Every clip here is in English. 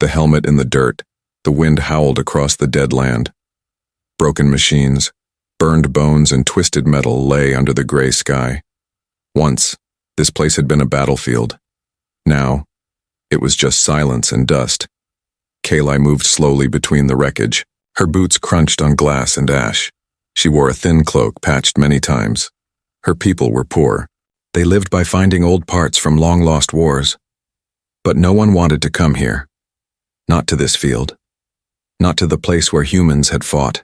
The helmet in the dirt. The wind howled across the dead land. Broken machines, burned bones and twisted metal lay under the gray sky. Once, this place had been a battlefield. Now, it was just silence and dust. Kayla moved slowly between the wreckage. Her boots crunched on glass and ash. She wore a thin cloak patched many times. Her people were poor. They lived by finding old parts from long-lost wars. But no one wanted to come here. Not to this field. Not to the place where humans had fought.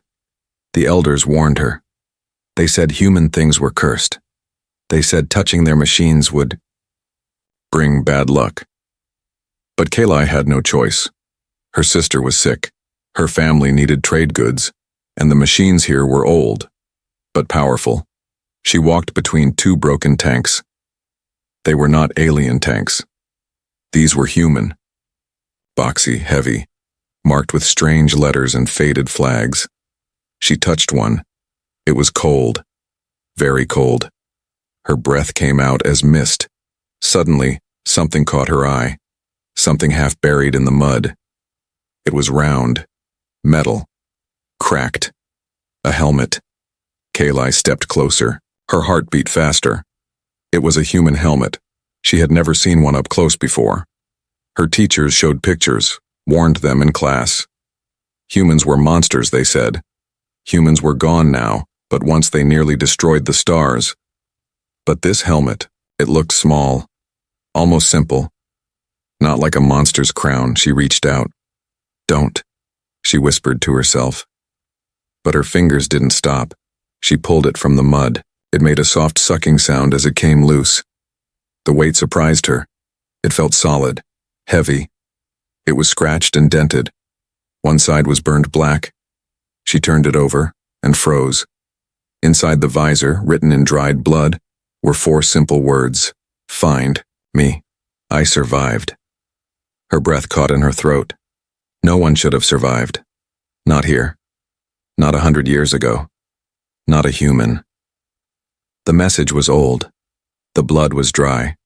The elders warned her. They said human things were cursed. They said touching their machines would bring bad luck. But Kayla had no choice. Her sister was sick. Her family needed trade goods, and the machines here were old, but powerful. She walked between two broken tanks. They were not alien tanks. These were human. Boxy, heavy, marked with strange letters and faded flags. She touched one. It was cold, very cold. Her breath came out as mist. Suddenly, something caught her eye, something half buried in the mud. It was round, metal, cracked. A helmet. Kayla stepped closer. Her heart beat faster. It was a human helmet. She had never seen one up close before. Her teachers showed pictures, warned them in class. Humans were monsters, they said. Humans were gone now, but once they nearly destroyed the stars. But this helmet, it looked small, almost simple. Not like a monster's crown. She reached out. "Don't," she whispered to herself. But her fingers didn't stop. She pulled it from the mud. It made a soft sucking sound as it came loose. The weight surprised her. It felt solid, heavy. It was scratched and dented. One side was burned black. She turned it over and froze. Inside the visor, written in dried blood, were 4 simple words. "Find me. I survived." Her breath caught in her throat. No one should have survived. Not here. Not 100 years ago. Not a human. The message was old. The blood was dry.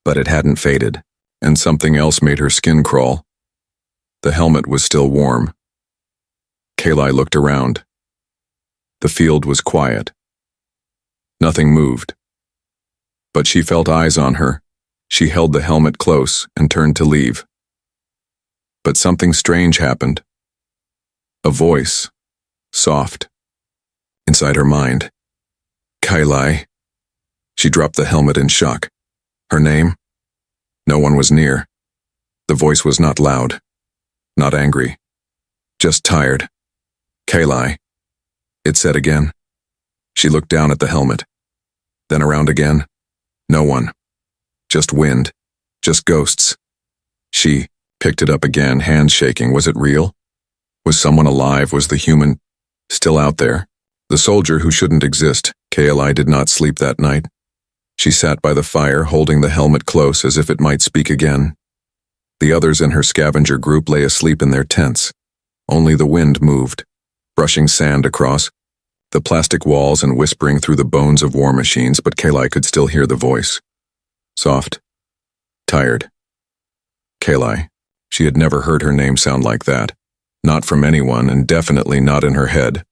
But it hadn't faded, and something else made her skin crawl. The helmet was still warm. Kayla looked around. The field was quiet. Nothing moved. But she felt eyes on her. She held the helmet close and turned to leave. But something strange happened. A voice, soft, inside her mind. Kayla. She dropped the helmet in shock. Her name? No one was near. The voice was not loud, not angry, just tired. Kayla, it said again. She looked down at the helmet, then around again. No one. Just wind, just ghosts. She picked it up again, hands shaking. Was it real? Was someone alive? Was the human still out there? The soldier who shouldn't exist. Kayla did not sleep that night. She sat by the fire, holding the helmet close as if it might speak again. The others in her scavenger group lay asleep in their tents. Only the wind moved, brushing sand across the plastic walls and whispering through the bones of war machines, but Kayla could still hear the voice. Soft. Tired. Kayla. She had never heard her name sound like that. Not from anyone, and definitely not in her head.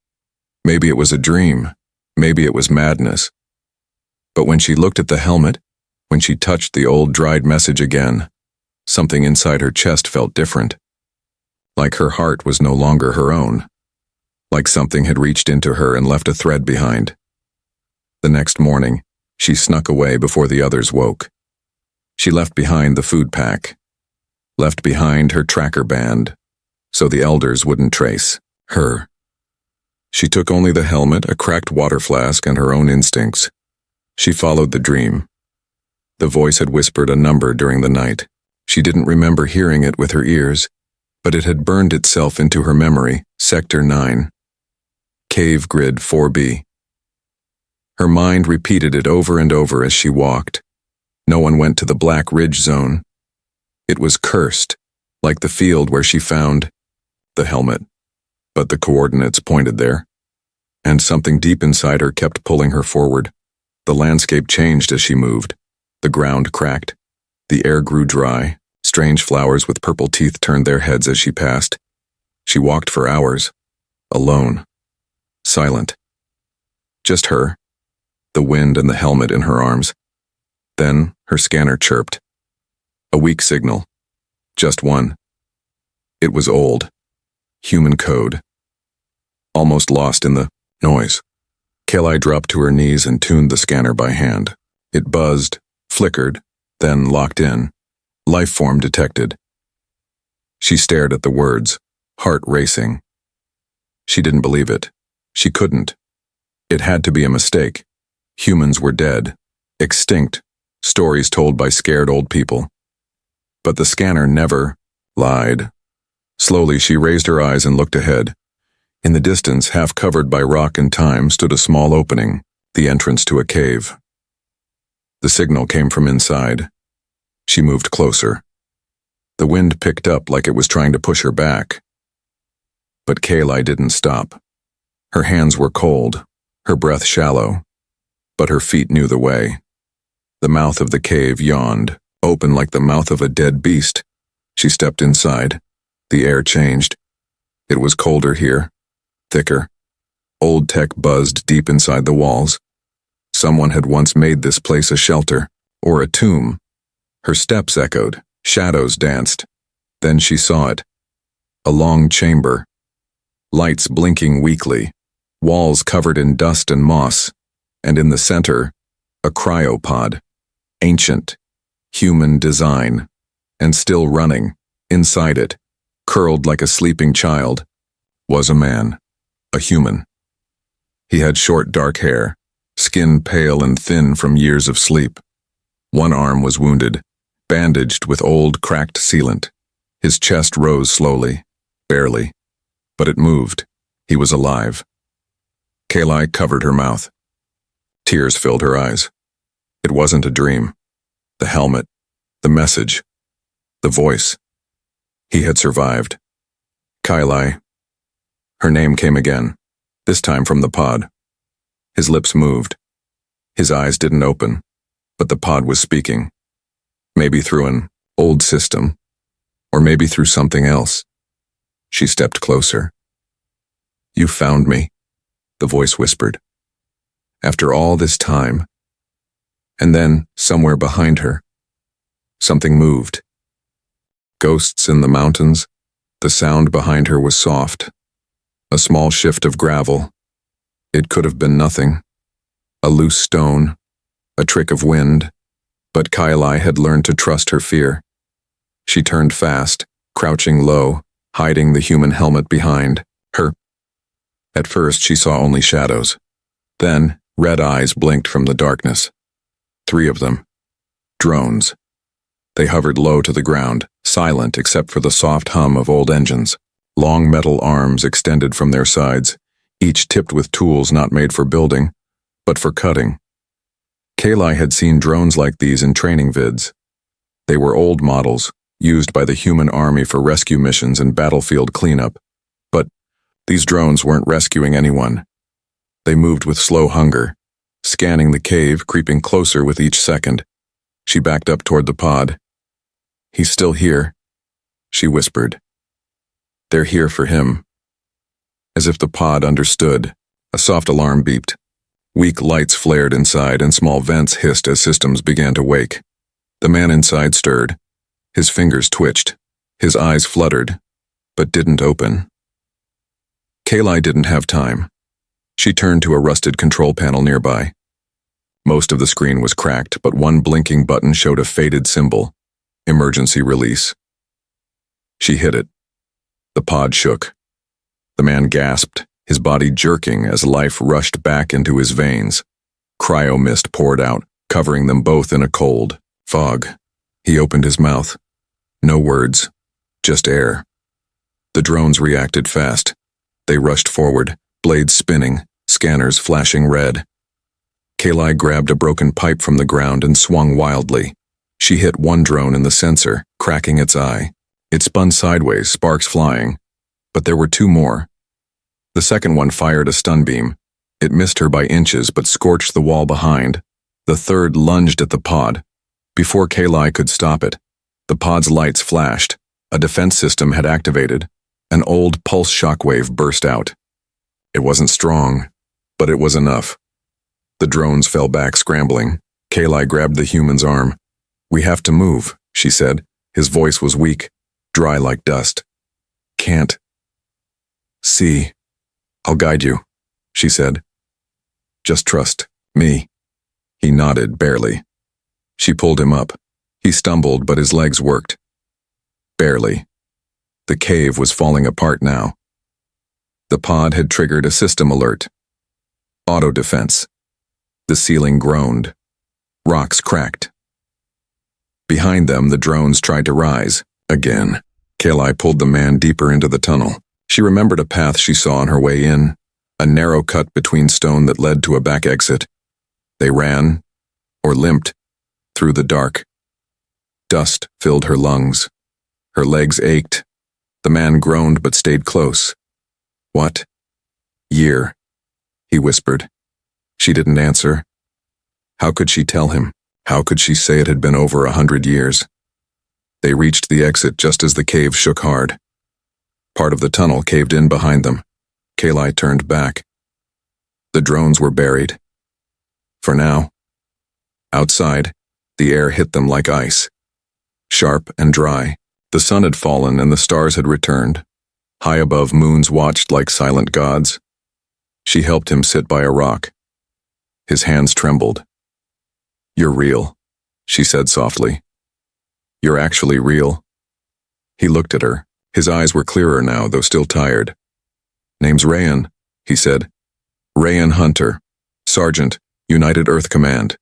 Maybe it was a dream. Maybe it was madness. But when she looked at the helmet, when she touched the old dried message again, something inside her chest felt different. Like her heart was no longer her own. Like something had reached into her and left a thread behind. The next morning, she snuck away before the others woke. She left behind the food pack. Left behind her tracker band, so the elders wouldn't trace her. She took only the helmet, a cracked water flask, and her own instincts. She followed the dream. The voice had whispered a number during the night. She didn't remember hearing it with her ears, but it had burned itself into her memory. Sector 9. Cave Grid 4B. Her mind repeated it over and over as she walked. No one went to the Black Ridge Zone. It was cursed, like the field where she found the helmet. But the coordinates pointed there. And something deep inside her kept pulling her forward. The landscape changed as she moved. The ground cracked. The air grew dry, Strange flowers with purple teeth turned their heads as she passed. She walked for hours, alone, silent. Just her, the wind and the helmet in her arms. Then her scanner chirped. A weak signal. Just one. It was old. Human code. Almost lost in the noise. Kayla dropped to her knees and tuned the scanner by hand. It buzzed, flickered, then locked in. Life form detected. She stared at the words, heart racing. She didn't believe it. She couldn't. It had to be a mistake. Humans were dead, extinct, stories told by scared old people. But the scanner never lied. Slowly she raised her eyes and looked ahead. In the distance, half covered by rock and time, stood a small opening, the entrance to a cave. The signal came from inside. She moved closer. The wind picked up like it was trying to push her back. But Kayla didn't stop. Her hands were cold, her breath shallow, but her feet knew the way. The mouth of the cave yawned, open like the mouth of a dead beast. She stepped inside. The air changed. It was colder here, thicker. Old tech buzzed deep inside the walls. Someone had once made this place a shelter, or a tomb. Her steps echoed, shadows danced. Then she saw it. A long chamber. Lights blinking weakly, walls covered in dust and moss, and in the center, a cryopod. Ancient, human design, and still running. Inside it, curled like a sleeping child, was a man, a human. He had short dark hair, skin pale and thin from years of sleep. One arm was wounded, bandaged with old cracked sealant. His chest rose slowly, barely, but it moved. He was alive. Kayla covered her mouth. Tears filled her eyes. It wasn't a dream. The helmet, the message, the voice. He had survived. Kayla. Her name came again, this time from the pod. His lips moved. His eyes didn't open, but the pod was speaking. Maybe through an old system, or maybe through something else. She stepped closer. "You found me," the voice whispered. "After all this time." And then, somewhere behind her, something moved. Ghosts in the mountains. The sound behind her was soft. A small shift of gravel. It could have been nothing. A loose stone, a trick of wind. But Kayla had learned to trust her fear. She turned fast, crouching low, hiding the human helmet behind her. At first she saw only shadows. Then, red eyes blinked from the darkness. 3 of them. Drones. They hovered low to the ground, silent except for the soft hum of old engines. Long metal arms extended from their sides, each tipped with tools not made for building, but for cutting. Kayla had seen drones like these in training vids. They were old models, used by the human army for rescue missions and battlefield cleanup. But these drones weren't rescuing anyone. They moved with slow hunger, scanning the cave, creeping closer with each second. She backed up toward the pod. "He's still here," she whispered. "They're here for him." As if the pod understood, a soft alarm beeped. Weak lights flared inside and small vents hissed as systems began to wake. The man inside stirred. His fingers twitched. His eyes fluttered, but didn't open. Kayla didn't have time. She turned to a rusted control panel nearby. Most of the screen was cracked, but one blinking button showed a faded symbol. Emergency release. She hit it. The pod shook. The man gasped, his body jerking as life rushed back into his veins. Cryo mist poured out, covering them both in a cold fog. He opened his mouth. No words, just air. The drones reacted fast. They rushed forward, blades spinning, scanners flashing red. Kayla grabbed a broken pipe from the ground and swung wildly. She hit one drone in the sensor, cracking its eye. It spun sideways, sparks flying. But there were 2 more. The second one fired a stun beam. It missed her by inches but scorched the wall behind. The third lunged at the pod. Before Kayla could stop it, The pod's lights flashed. A defense system had activated. An old pulse shockwave burst out. It wasn't strong, but it was enough. The drones fell back, scrambling. Kayla grabbed the human's arm. "We have to move," she said. His voice was weak, dry like dust. "Can't." "See. I'll guide you," she said. "Just trust me." He nodded, barely. She pulled him up. He stumbled, but his legs worked. Barely. The cave was falling apart now. The pod had triggered a system alert. Auto defense. The ceiling groaned. Rocks cracked. Behind them, the drones tried to rise. Again. Kayla pulled the man deeper into the tunnel. She remembered a path she saw on her way in, a narrow cut between stone that led to a back exit. They ran, or limped, through the dark. Dust filled her lungs. Her legs ached. The man groaned but stayed close. "What year?" he whispered. She didn't answer. How could she tell him? How could she say it had been over 100 years? They reached the exit just as the cave shook hard. Part of the tunnel caved in behind them. Kayla turned back. The drones were buried. For now. Outside, the air hit them like ice. Sharp and dry. The sun had fallen and the stars had returned. High above, moons watched like silent gods. She helped him sit by a rock. His hands trembled. "You're real," she said softly. "You're actually real." He looked at her. His eyes were clearer now, though still tired. "Name's Rayan," he said. "Rayan Hunter, Sergeant, United Earth Command."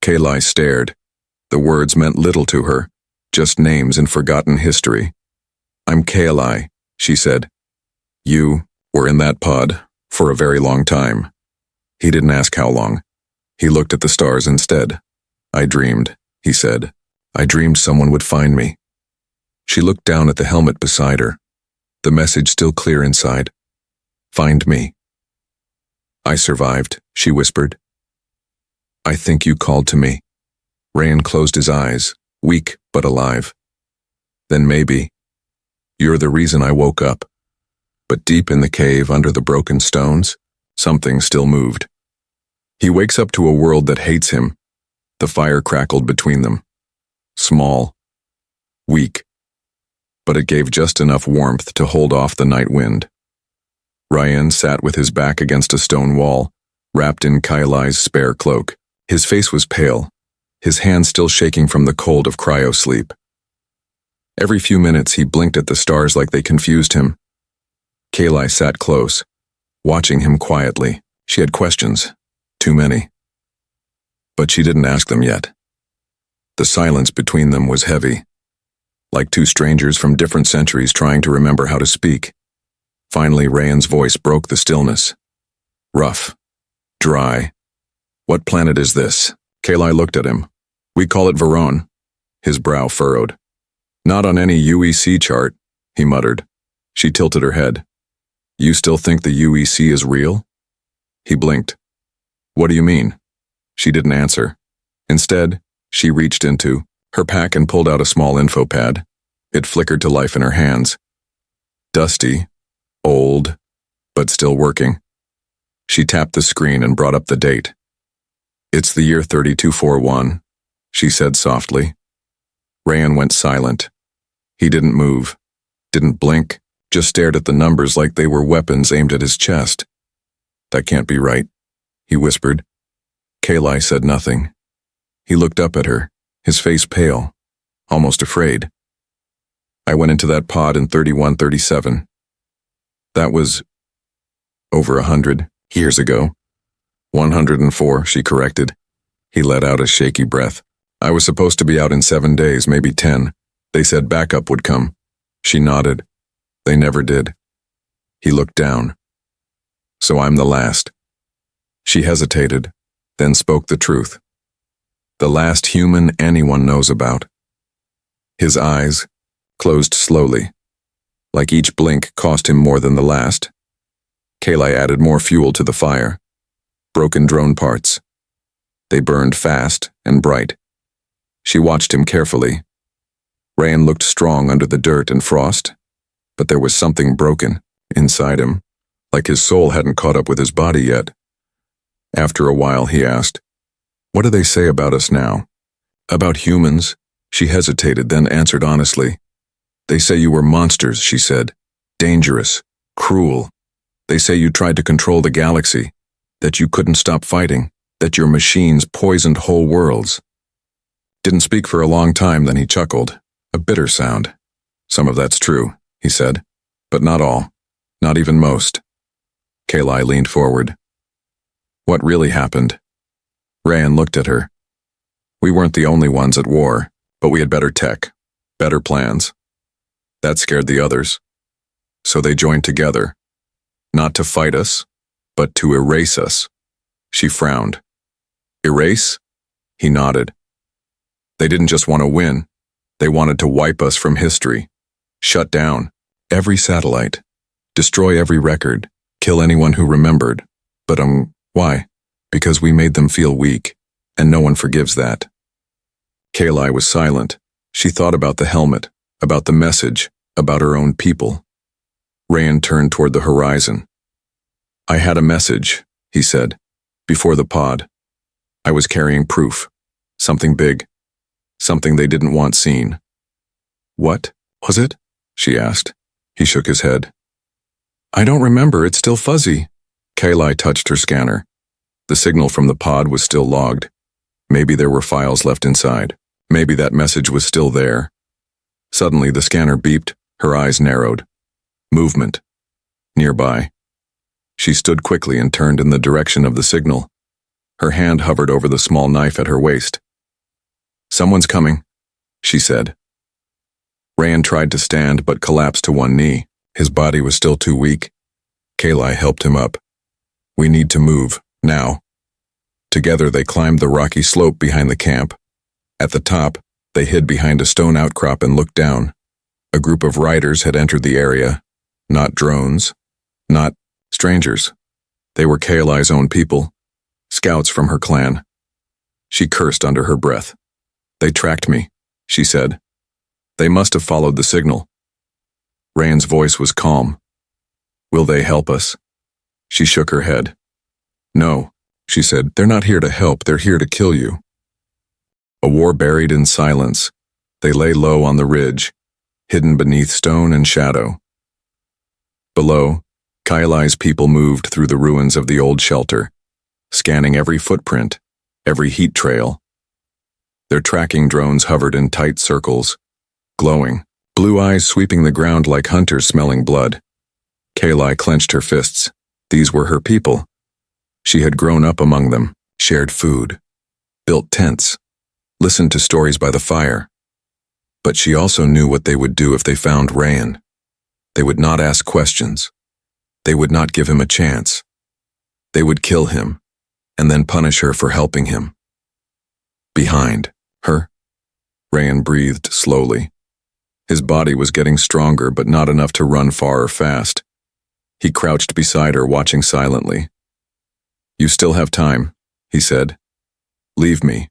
Kayla stared. The words meant little to her, just names in forgotten history. "I'm Kayla," she said. "You were in that pod for a very long time." He didn't ask how long. He looked at the stars instead. "I dreamed," he said. "I dreamed someone would find me." She looked down at the helmet beside her, the message still clear inside. "Find me." "I survived," she whispered. "I think you called to me." Rayan closed his eyes, weak but alive. "Then maybe you're the reason I woke up." But deep in the cave, under the broken stones, something still moved. He wakes up to a world that hates him. The fire crackled between them. Small, weak, but it gave just enough warmth to hold off the night wind. Rayan sat with his back against a stone wall, wrapped in Kayla's spare cloak. His face was pale, his hands still shaking from the cold of cryo-sleep. Every few minutes he blinked at the stars like they confused him. Kayla sat close, watching him quietly. She had questions, too many. But she didn't ask them yet. The silence between them was heavy, like two strangers from different centuries trying to remember how to speak. Finally, Rayan's voice broke the stillness. Rough, dry. "What planet is this?" Kayla looked at him. "We call it Verone." His brow furrowed. "Not on any UEC chart," he muttered. She tilted her head. "You still think the UEC is real?" He blinked. "What do you mean?" She didn't answer. Instead, she reached into her pack and pulled out a small info pad. It flickered to life in her hands. Dusty, old, but still working. She tapped the screen and brought up the date. "It's the year 3241, she said softly. Rayan went silent. He didn't move, didn't blink, just stared at the numbers like they were weapons aimed at his chest. "That can't be right," he whispered. Kayla said nothing. He looked up at her, his face pale, almost afraid. "I went into that pod in 3137. That was over 100 years ago." 104, she corrected. He let out a shaky breath. "I was supposed to be out in 7 days, maybe 10. They said backup would come." She nodded. "They never did." He looked down. "So I'm the last." She hesitated, then spoke the truth. "The last human anyone knows about." His eyes closed slowly, like each blink cost him more than the last. Kayla added more fuel to the fire. Broken drone parts. They burned fast and bright. She watched him carefully. Ryan looked strong under the dirt and frost, but there was something broken inside him, like his soul hadn't caught up with his body yet. After a while, he asked, "What do they say about us now?" "About humans?" She hesitated, then answered honestly. "They say you were monsters," she said. "Dangerous, cruel. They say you tried to control the galaxy, that you couldn't stop fighting, that your machines poisoned whole worlds." Didn't speak for a long time, then he chuckled, a bitter sound. "Some of that's true," he said, "but not all, not even most." Kayli leaned forward. "What really happened?" Ryan looked at her. "We weren't the only ones at war, but we had better tech, better plans. That scared the others. So they joined together, not to fight us, but to erase us." She frowned. "Erase?" He nodded. "They didn't just want to win. They wanted to wipe us from history. Shut down every satellite. Destroy every record. Kill anyone who remembered. But, why? Because we made them feel weak, and no one forgives that." Kayli was silent. She thought about the helmet, about the message, about her own people. Rand turned toward the horizon. "I had a message," he said, "before the pod. I was carrying proof. Something big. Something they didn't want seen." "What was it?" she asked. He shook his head. "I don't remember, it's still fuzzy." Kayli touched her scanner. The signal from the pod was still logged. Maybe there were files left inside. Maybe that message was still there. Suddenly the scanner beeped, her eyes narrowed. Movement. Nearby. She stood quickly and turned in the direction of the signal. Her hand hovered over the small knife at her waist. "Someone's coming," she said. Rand tried to stand but collapsed to one knee. His body was still too weak. Kayli helped him up. "We need to move, now." Together they climbed the rocky slope behind the camp. At the top, they hid behind a stone outcrop and looked down. A group of riders had entered the area. Not drones. Not strangers. They were Kayli's own people. Scouts from her clan. She cursed under her breath. "They tracked me," she said. "They must have followed the signal." Rand's voice was calm. "Will they help us?" She shook her head. "No," she said. "They're not here to help, they're here to kill you." A war buried in silence. They lay low on the ridge, hidden beneath stone and shadow. Below, Kayli's people moved through the ruins of the old shelter, scanning every footprint, every heat trail. Their tracking drones hovered in tight circles, glowing, blue eyes sweeping the ground like hunters smelling blood. Kayli clenched her fists. These were her people. She had grown up among them, shared food, built tents, listened to stories by the fire. But she also knew what they would do if they found Rayan. They would not ask questions. They would not give him a chance. They would kill him, and then punish her for helping him. Behind her, Rayan breathed slowly. His body was getting stronger, but not enough to run far or fast. He crouched beside her, watching silently. "You still have time," he said. "Leave me.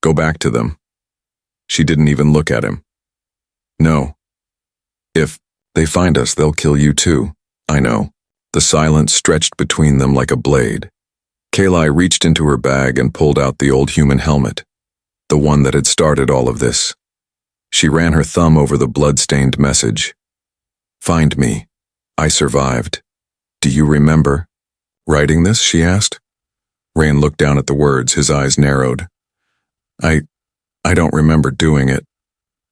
Go back to them." She didn't even look at him. "No. If they find us, they'll kill you too. I know." The silence stretched between them like a blade. Kayli reached into her bag and pulled out the old human helmet, the one that had started all of this. She ran her thumb over the blood-stained message. "Find me. I survived. Do you remember writing this?" she asked. Rand looked down at the words, his eyes narrowed. I don't remember doing it,"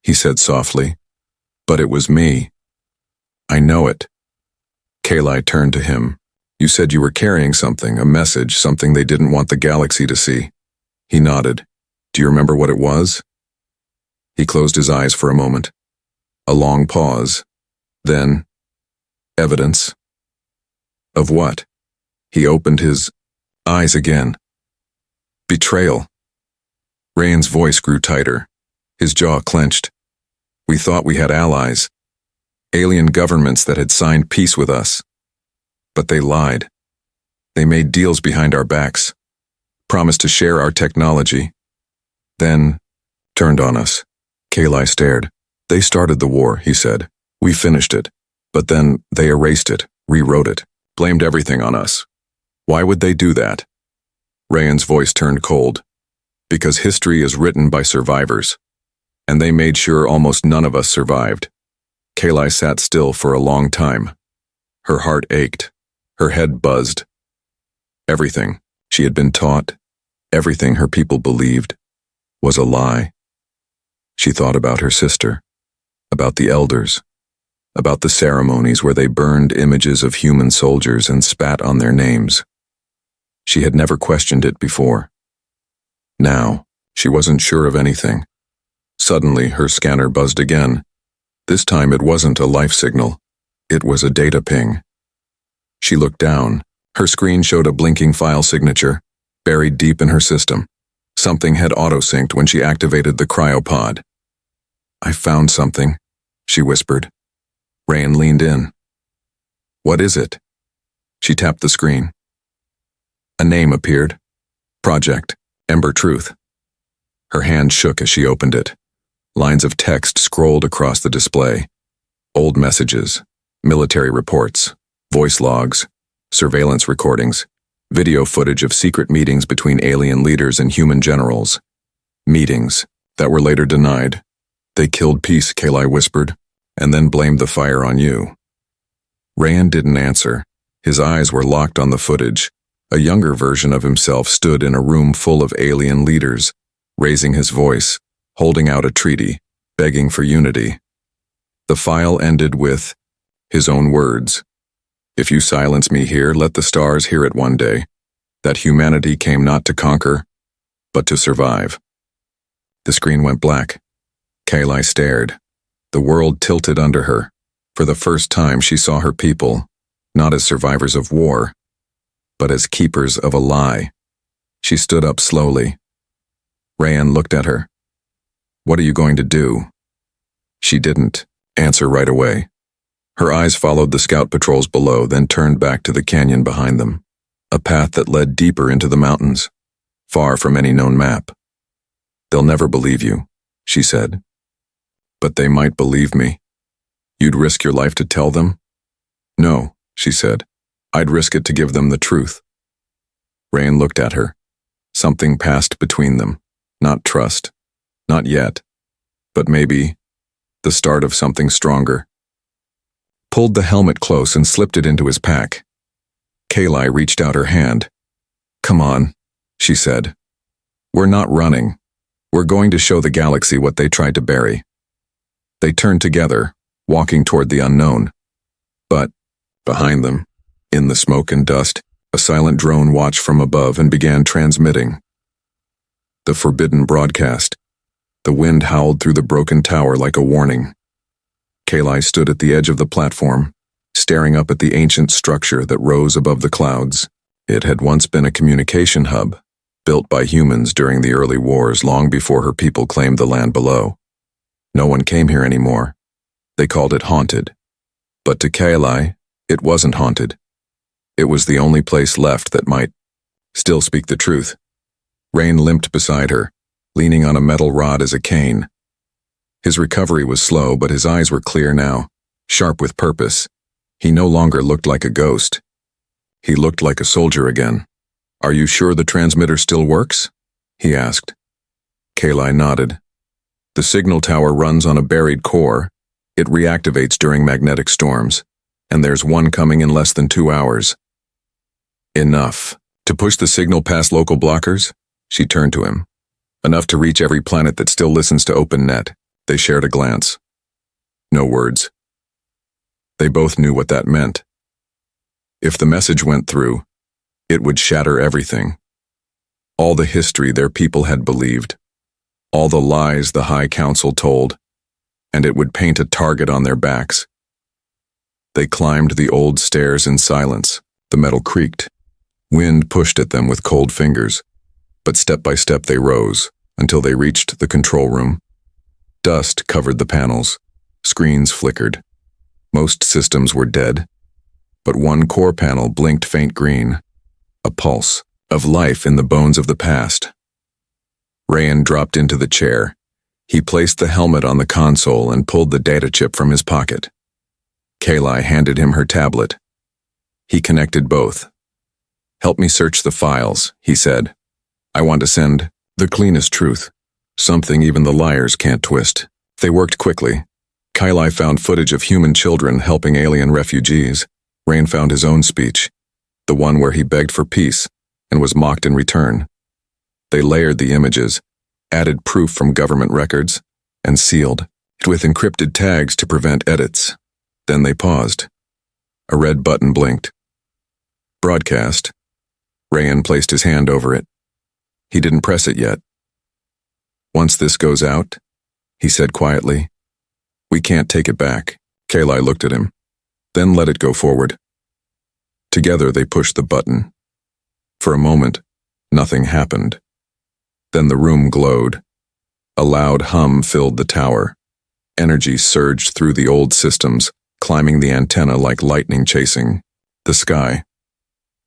he said softly. "But it was me. I know it." Kayli turned to him. "You said you were carrying something, a message, something they didn't want the galaxy to see." He nodded. "Do you remember what it was?" He closed his eyes for a moment. A long pause. Then, "Evidence." "Of what?" He opened his eyes again. "Betrayal." Rayan's voice grew tighter. His jaw clenched. "We thought we had allies. Alien governments that had signed peace with us. But they lied. They made deals behind our backs, promised to share our technology, then turned on us." Kayli stared. They started the war, he said. We finished it. But then they erased it, rewrote it, blamed everything on us. Why would they do that? Ryan's voice turned cold. Because history is written by survivors. And they made sure almost none of us survived. Kayla sat still for a long time. Her heart ached. Her head buzzed. Everything she had been taught, everything her people believed, was a lie. She thought about her sister, about the elders, about the ceremonies where they burned images of human soldiers and spat on their names. She had never questioned it before. Now, she wasn't sure of anything. Suddenly, her scanner buzzed again. This time it wasn't a life signal. It was a data ping. She looked down. Her screen showed a blinking file signature, buried deep in her system. Something had auto-synced when she activated the cryopod. I found something, she whispered. Rayan leaned in. What is it? She tapped the screen. A name appeared. Project, Ember Truth. Her hand shook as she opened it. Lines of text scrolled across the display. Old messages, military reports, voice logs, surveillance recordings, video footage of secret meetings between alien leaders and human generals. Meetings that were later denied. They killed peace, Kayla whispered, and then blamed the fire on you. Rayan didn't answer. His eyes were locked on the footage. A younger version of himself stood in a room full of alien leaders, raising his voice, holding out a treaty, begging for unity. The file ended with his own words. If you silence me here, let the stars hear it one day, that humanity came not to conquer, but to survive. The screen went black. Kayla stared. The world tilted under her. For the first time she saw her people, not as survivors of war, but as keepers of a lie. She stood up slowly. Rayan looked at her. What are you going to do? She didn't answer right away. Her eyes followed the scout patrols below, then turned back to the canyon behind them, a path that led deeper into the mountains, far from any known map. They'll never believe you, she said. But they might believe me. You'd risk your life to tell them? No, she said. I'd risk it to give them the truth. Rayan looked at her. Something passed between them. Not trust. Not yet. But maybe the start of something stronger. Pulled the helmet close and slipped it into his pack. Kayla reached out her hand. Come on, she said. We're not running. We're going to show the galaxy what they tried to bury. They turned together, walking toward the unknown. But, behind them, in the smoke and dust, a silent drone watched from above and began transmitting. The forbidden broadcast. The wind howled through the broken tower like a warning. Kayla stood at the edge of the platform, staring up at the ancient structure that rose above the clouds. It had once been a communication hub, built by humans during the early wars long before her people claimed the land below. No one came here anymore. They called it haunted. But to Kayla, it wasn't haunted. It was the only place left that might still speak the truth. Rayan limped beside her, leaning on a metal rod as a cane. His recovery was slow, but his eyes were clear now, sharp with purpose. He no longer looked like a ghost. He looked like a soldier again. Are you sure the transmitter still works? He asked. Kayla nodded. The signal tower runs on a buried core. It reactivates during magnetic storms, and there's one coming in less than 2 hours. Enough to push the signal past local blockers? She turned to him. Enough to reach every planet that still listens to OpenNet. They shared a glance. No words. They both knew what that meant. If the message went through, it would shatter everything. All the history their people had believed, all the lies the High Council told, and it would paint a target on their backs. They climbed the old stairs in silence. The metal creaked. Wind pushed at them with cold fingers, but step by step they rose until they reached the control room. Dust covered the panels. Screens flickered. Most systems were dead, but one core panel blinked faint green, a pulse of life in the bones of the past. Rayan dropped into the chair. He placed the helmet on the console and pulled the data chip from his pocket. Kayla handed him her tablet. He connected both. "Help me search the files," he said. "I want to send the cleanest truth, something even the liars can't twist." They worked quickly. Kayla found footage of human children helping alien refugees. Rain found his own speech, the one where he begged for peace and was mocked in return. They layered the images, added proof from government records, and sealed it with encrypted tags to prevent edits. Then they paused. A red button blinked. "Broadcast." Rayan placed his hand over it. He didn't press it yet. "Once this goes out," he said quietly, "we can't take it back." Kayla looked at him, then let it go forward. Together they pushed the button. For a moment, nothing happened. Then the room glowed. A loud hum filled the tower. Energy surged through the old systems, climbing the antenna like lightning chasing the sky.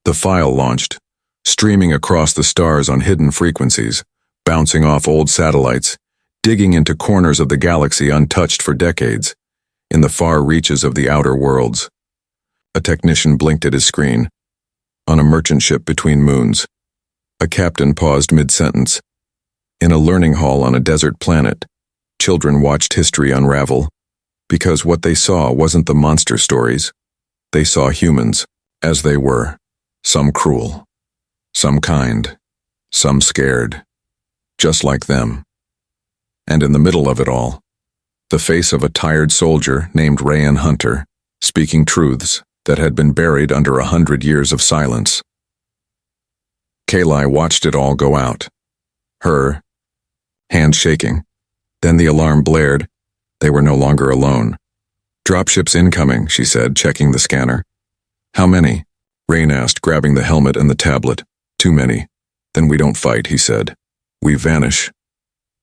The file launched, streaming across the stars on hidden frequencies, bouncing off old satellites, digging into corners of the galaxy untouched for decades, in the far reaches of the outer worlds. A technician blinked at his screen. On a merchant ship between moons. A captain paused mid-sentence. In a learning hall on a desert planet, children watched history unravel, because what they saw wasn't the monster stories. They saw humans, as they were, some cruel, some kind, some scared, just like them. And in the middle of it all, the face of a tired soldier named Rayan Hunter, speaking truths that had been buried under 100 years of silence. Kayla watched it all go out. Her hands shaking. Then the alarm blared. They were no longer alone. "Dropships incoming," she said, checking the scanner. "How many?" Rain asked, grabbing the helmet and the tablet. "Too many." "Then we don't fight," he said. "We vanish."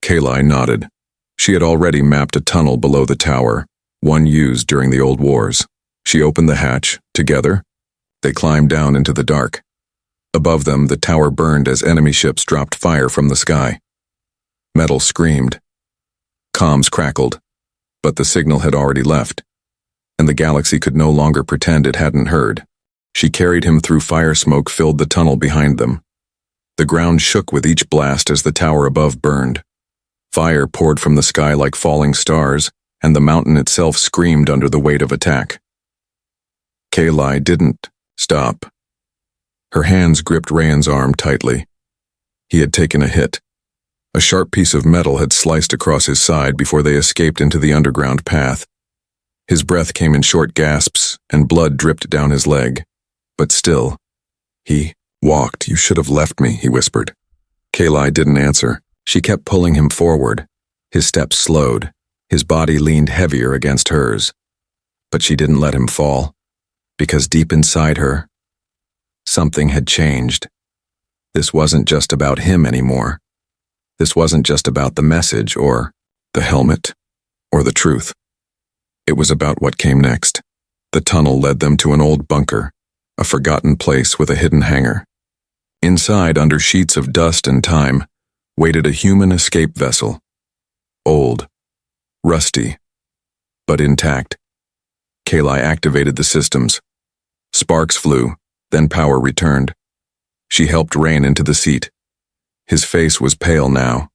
Kayla nodded. She had already mapped a tunnel below the tower, one used during the old wars. She opened the hatch. Together, they climbed down into the dark. Above them, the tower burned as enemy ships dropped fire from the sky. Metal screamed. Comms crackled, but the signal had already left, and the galaxy could no longer pretend it hadn't heard. She carried him through fire smoke filled the tunnel behind them. The ground shook with each blast as the tower above burned. Fire poured from the sky like falling stars, and the mountain itself screamed under the weight of attack. Kayla didn't stop. Her hands gripped Rayan's arm tightly. He had taken a hit. A sharp piece of metal had sliced across his side before they escaped into the underground path. His breath came in short gasps, and blood dripped down his leg. But still, he walked. "You should have left me," he whispered. Kayla didn't answer. She kept pulling him forward. His steps slowed. His body leaned heavier against hers. But she didn't let him fall, because deep inside her, something had changed. This wasn't just about him anymore. This wasn't just about the message or the helmet or the truth. It was about what came next. The tunnel led them to an old bunker, a forgotten place with a hidden hangar. Inside, under sheets of dust and time, waited a human escape vessel. Old, rusty, but intact. Kayla activated the systems. Sparks flew, then power returned. She helped Rain into the seat. His face was pale now,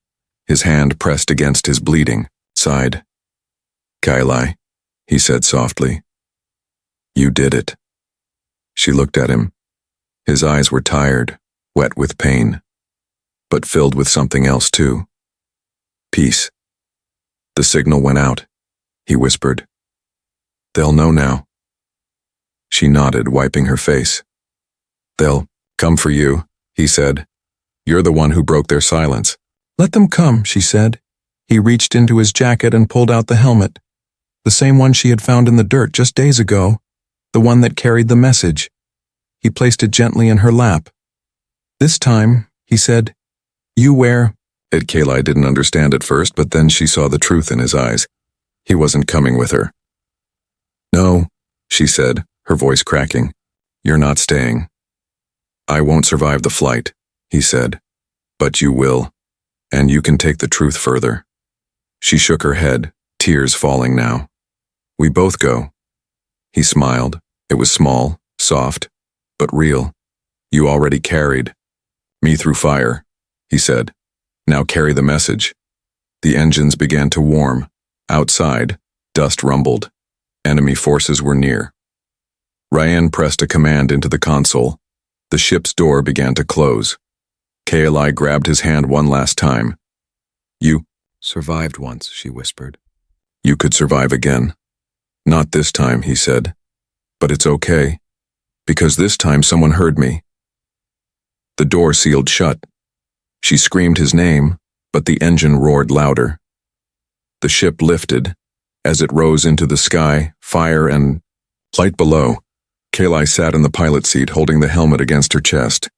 his hand pressed against his bleeding side. "Kayla," he said softly. "You did it." She looked at him. His eyes were tired, wet with pain, but filled with something else too. "Peace." "The signal went out," he whispered. "They'll know now." She nodded, wiping her face. "They'll come for you," he said. "You're the one who broke their silence." "Let them come," she said. He reached into his jacket and pulled out the helmet, the same one she had found in the dirt just days ago, the one that carried the message. He placed it gently in her lap. "This time," he said, "you wear—" Kayla didn't understand at first, but then she saw the truth in his eyes. He wasn't coming with her. "No," she said, her voice cracking. "You're not staying." "I won't survive the flight," he said. "But you will, and you can take the truth further." She shook her head, tears falling now. We both go. He smiled. It was small, soft, but real. You already carried me through fire, he said. Now carry the message. The engines began to warm. Outside, dust rumbled. Enemy forces were near. Ryan pressed a command into the console. The ship's door began to close. KLI grabbed his hand one last time. You survived once, she whispered. You could survive again. Not this time, he said. But it's okay. Because this time someone heard me. The door sealed shut. She screamed his name, but the engine roared louder. The ship lifted. As it rose into the sky, fire and light below. Kayli sat in the pilot seat holding the helmet against her chest.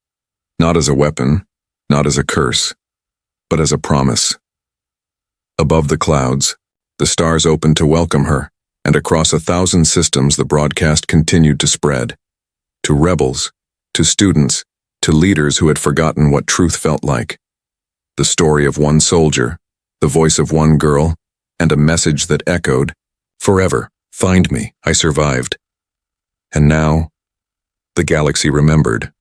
Not as a weapon, not as a curse, but as a promise. Above the clouds, the stars opened to welcome her, and across 1,000 systems the broadcast continued to spread. To rebels, to students, to leaders who had forgotten what truth felt like. The story of one soldier, the voice of one girl, and a message that echoed, "Forever, find me, I survived." And now, the galaxy remembered.